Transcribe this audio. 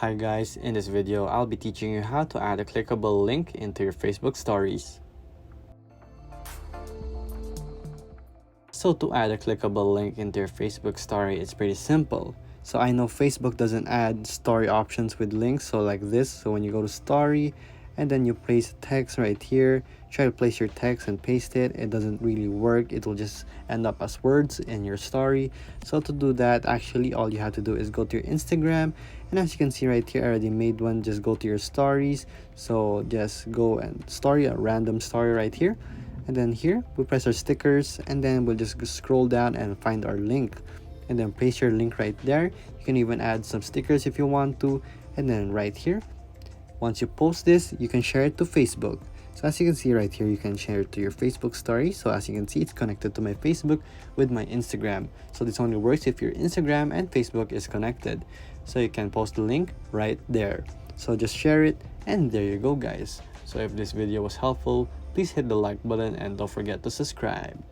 Hi guys, in this video I'll be teaching you how to add a clickable link into your Facebook stories. So to add a clickable link into your Facebook story, it's pretty simple. So I know Facebook doesn't add story options with links, so like this. So when you go to story and then you place text right here, try to place your text and paste it. It doesn't really work. It will just end up as words in your story. So to do that, actually all you have to do is go to your Instagram, and as you can see right here, I already made one. Just go to your stories. So just go and story a random story right here, and then here we press our stickers, and then we'll just scroll down and find our link, and then place your link right there. You can even add some stickers if you want to, and then right here, once you post this, you can share it to Facebook. So as you can see right here, you can share it to your Facebook story. So as you can see, it's connected to my Facebook with my Instagram. So this only works if your Instagram and Facebook is connected. So you can post the link right there. So just share it, and there you go guys. So if this video was helpful, please hit the like button and don't forget to subscribe.